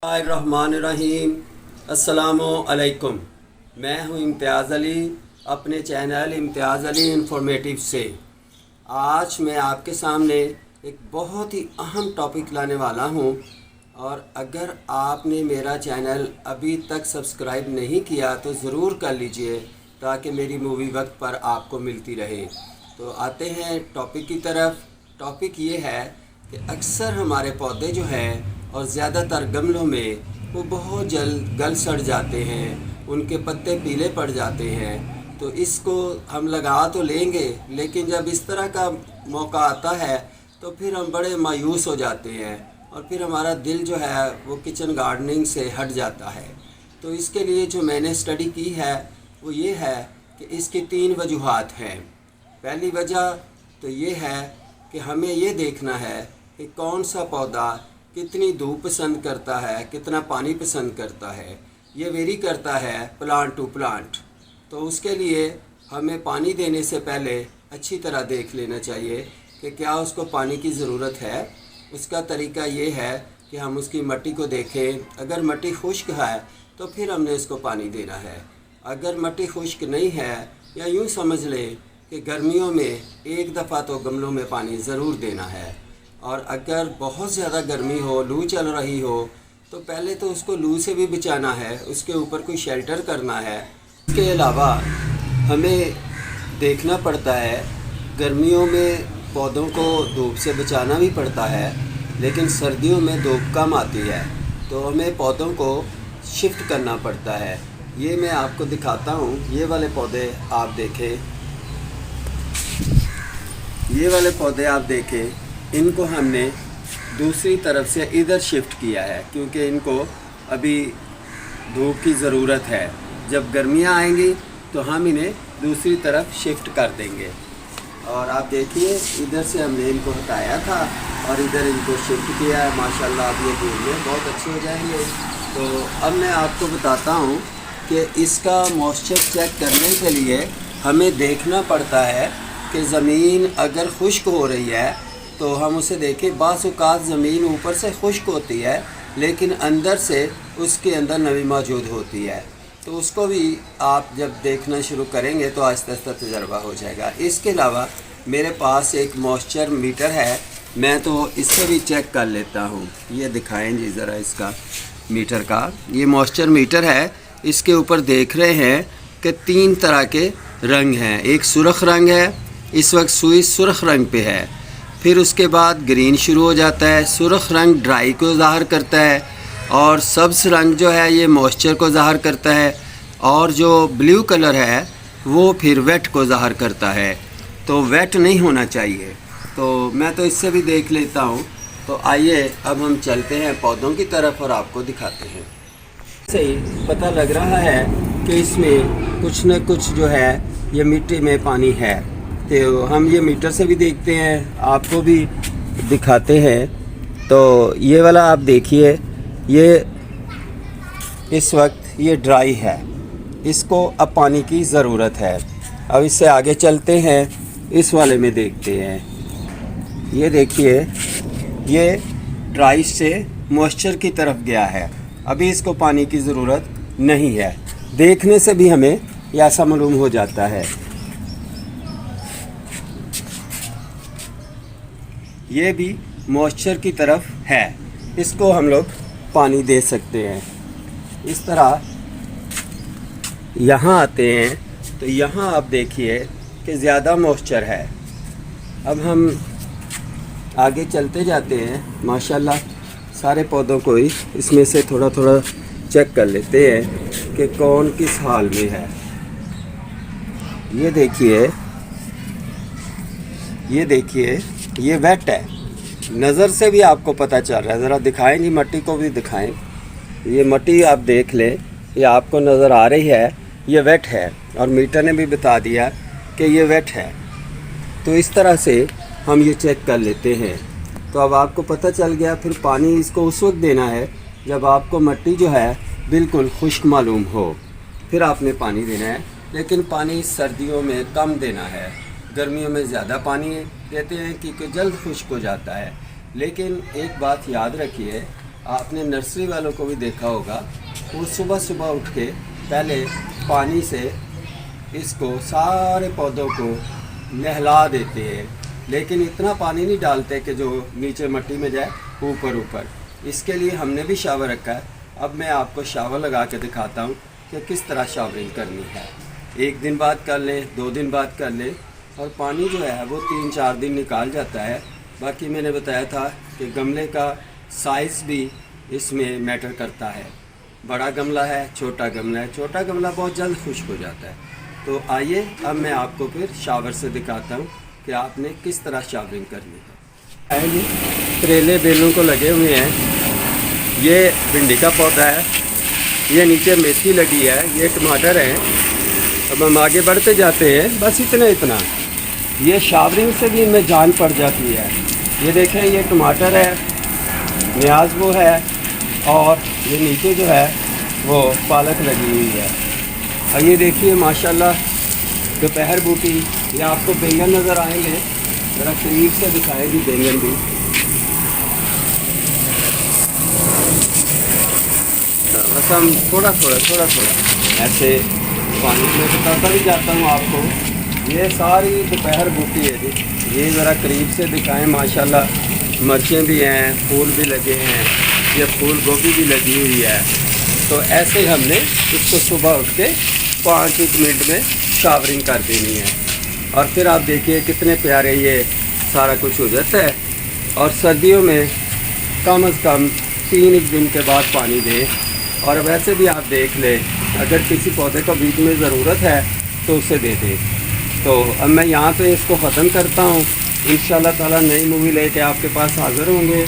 बिस्मिल्लाहिर्रहमानिर्रहीम। अस्सलामु अलैकुम। मैं हूं इम्तियाज़ अली, अपने चैनल इम्तियाज़ अली इंफॉर्मेटिव से। आज मैं आपके सामने एक बहुत ही अहम टॉपिक लाने वाला हूं, और अगर आपने मेरा चैनल अभी तक सब्सक्राइब नहीं किया तो ज़रूर कर लीजिए, ताकि मेरी मूवी वक्त पर आपको मिलती रहे। तो आते हैं टॉपिक की तरफ। टॉपिक ये है कि अक्सर हमारे पौधे जो हैं और ज़्यादातर गमलों में वो बहुत जल्द गल सड़ जाते हैं, उनके पत्ते पीले पड़ जाते हैं। तो इसको हम लगा तो लेंगे, लेकिन जब इस तरह का मौका आता है तो फिर हम बड़े मायूस हो जाते हैं, और फिर हमारा दिल जो है वो किचन गार्डनिंग से हट जाता है। तो इसके लिए जो मैंने स्टडी की है वो ये है कि इसकी 3 वजूहात हैं। पहली वजह तो ये है कि हमें ये देखना है कि कौन सा पौधा कितनी धूप पसंद करता है, कितना पानी पसंद करता है। ये वेरी करता है प्लांट टू प्लांट। तो उसके लिए हमें पानी देने से पहले अच्छी तरह देख लेना चाहिए कि क्या उसको पानी की ज़रूरत है। उसका तरीका ये है कि हम उसकी मिट्टी को देखें। अगर मिट्टी खुश्क है तो फिर हमने उसको पानी देना है। अगर मिट्टी खुश्क नहीं है, या यूँ समझ लें कि गर्मियों में एक दफ़ा तो गमलों में पानी ज़रूर देना है। और अगर बहुत ज़्यादा गर्मी हो, लू चल रही हो, तो पहले तो उसको लू से भी बचाना है, उसके ऊपर कोई शेल्टर करना है। इसके अलावा हमें देखना पड़ता है, गर्मियों में पौधों को धूप से बचाना भी पड़ता है, लेकिन सर्दियों में धूप कम आती है तो हमें पौधों को शिफ्ट करना पड़ता है। ये मैं आपको दिखाता हूँ। ये वाले पौधे आप देखें, ये वाले पौधे आप देखें, इनको हमने दूसरी तरफ से इधर शिफ्ट किया है, क्योंकि इनको अभी धूप की ज़रूरत है। जब गर्मियाँ आएंगी तो हम इन्हें दूसरी तरफ शिफ्ट कर देंगे। और आप देखिए, इधर से हमने इनको हटाया था और इधर इनको शिफ्ट किया है। माशाल्लाह अब ये धूप में बहुत अच्छे हो जाएंगे। तो अब मैं आपको बताता हूँ कि इसका मॉइस्चर चेक करने के लिए हमें देखना पड़ता है कि ज़मीन अगर खुश्क हो रही है तो हम उसे देखें। बाज़ औक़ात ज़मीन ऊपर से खुश्क होती है, लेकिन अंदर से उसके अंदर नमी मौजूद होती है। तो उसको भी आप जब देखना शुरू करेंगे तो आहिस्ता आहिस्ता तजर्बा हो जाएगा। इसके अलावा मेरे पास एक मॉइस्चर मीटर है, मैं तो इससे भी चेक कर लेता हूँ। ये दिखाएं जी ज़रा इसका मीटर का। ये मॉइस्चर मीटर है। इसके ऊपर देख रहे हैं कि 3 तरह के रंग हैं। एक सुर्ख रंग है, इस वक्त सुई सुर्ख रंग पे है। फिर उसके बाद ग्रीन शुरू हो जाता है। सुर्ख रंग ड्राई को ज़ाहिर करता है, और सब्ज़ रंग जो है ये मॉइस्चर को ज़ाहिर करता है, और जो ब्लू कलर है वो फिर वेट को ज़ाहिर करता है। तो वेट नहीं होना चाहिए। तो मैं तो इससे भी देख लेता हूँ। तो आइए अब हम चलते हैं पौधों की तरफ और आपको दिखाते हैं। सही पता लग रहा है कि इसमें कुछ न कुछ जो है ये मिट्टी में पानी है। तो हम ये मीटर से भी देखते हैं, आपको भी दिखाते हैं। तो ये वाला आप देखिए, ये इस वक्त ये ड्राई है, इसको अब पानी की ज़रूरत है। अब इससे आगे चलते हैं, इस वाले में देखते हैं। ये देखिए, ये ड्राई से मॉइस्चर की तरफ गया है, अभी इसको पानी की ज़रूरत नहीं है। देखने से भी हमें ऐसा मालूम हो जाता है। ये भी मॉइस्चर की तरफ है, इसको हम लोग पानी दे सकते हैं। इस तरह यहाँ आते हैं तो यहाँ आप देखिए कि ज़्यादा मॉइस्चर है। अब हम आगे चलते जाते हैं। माशाल्लाह सारे पौधों को ही इसमें से थोड़ा थोड़ा चेक कर लेते हैं कि कौन किस हाल में है। ये देखिए, ये देखिए, ये वेट है। नज़र से भी आपको पता चल रहा है। ज़रा दिखाएं जी, मिट्टी को भी दिखाएं। ये मिट्टी आप देख लें, ये आपको नज़र आ रही है, ये वेट है, और मीटर ने भी बता दिया कि ये वेट है। तो इस तरह से हम ये चेक कर लेते हैं। तो अब आपको पता चल गया। फिर पानी इसको उस वक्त देना है जब आपको मिट्टी जो है बिल्कुल खुश्क मालूम हो, फिर आपने पानी देना है। लेकिन पानी सर्दियों में कम देना है, गर्मियों में ज़्यादा पानी देते हैं क्योंकि जल्द खुश्क हो जाता है। लेकिन एक बात याद रखिए आपने नर्सरी वालों को भी देखा होगा, वो सुबह सुबह उठ के पहले पानी से इसको सारे पौधों को नहला देते हैं, लेकिन इतना पानी नहीं डालते कि जो नीचे मिट्टी में जाए, ऊपर ऊपर। इसके लिए हमने भी शावर रखा है। अब मैं आपको शावर लगा के दिखाता हूँ कि किस तरह शावरिंग करनी है। 1 दिन बाद कर लें, 2 दिन बाद कर लें, और पानी जो है वो 3-4 दिन निकाल जाता है। बाकी मैंने बताया था कि गमले का साइज़ भी इसमें मैटर करता है। बड़ा गमला है, छोटा गमला है, छोटा गमला बहुत जल्द खुश्क हो जाता है। तो आइए अब मैं आपको फिर शावर से दिखाता हूँ कि आपने किस तरह शावरिंग करनी है। जी करेले बेलों को लगे हुए हैं, ये भिंडी का पौधा है, ये नीचे मेथी लगी है, ये टमाटर है। अब हम आगे बढ़ते जाते हैं, बस इतना ये शावरिंग से भी इनमें जान पड़ जाती है। ये देखें, ये टमाटर है, न्याज वो है, और ये नीचे जो है वो पालक लगी हुई है। और ये देखिए माशाल्लाह दोपहर बूटी, ये आपको बैंगन नज़र आएंगे, ज़रा करीब से दिखाएगी बैंगन भी। बस हम थोड़ा ऐसे पानी में बताता भी जाता हूँ आपको। ये सारी दोपहर बूटी है जी, ये ज़रा करीब से दिखाएं। माशाल्लाह मिर्चें भी हैं, फूल भी लगे हैं, ये फूल गोभी भी लगी हुई है। तो ऐसे हमने इसको सुबह उठ के 5-1 मिनट में शावरिंग कर देनी है, और फिर आप देखिए कितने प्यारे ये सारा कुछ हो जाता है। और सर्दियों में कम से कम 3 दिन के बाद पानी दें। और वैसे भी आप देख लें, अगर किसी पौधे को बीच में ज़रूरत है तो उसे दे दें। तो अब मैं यहाँ पे इसको ख़त्म करता हूँ। इंशाल्लाह ताला नई मूवी लेके आपके पास हाज़िर होंगे।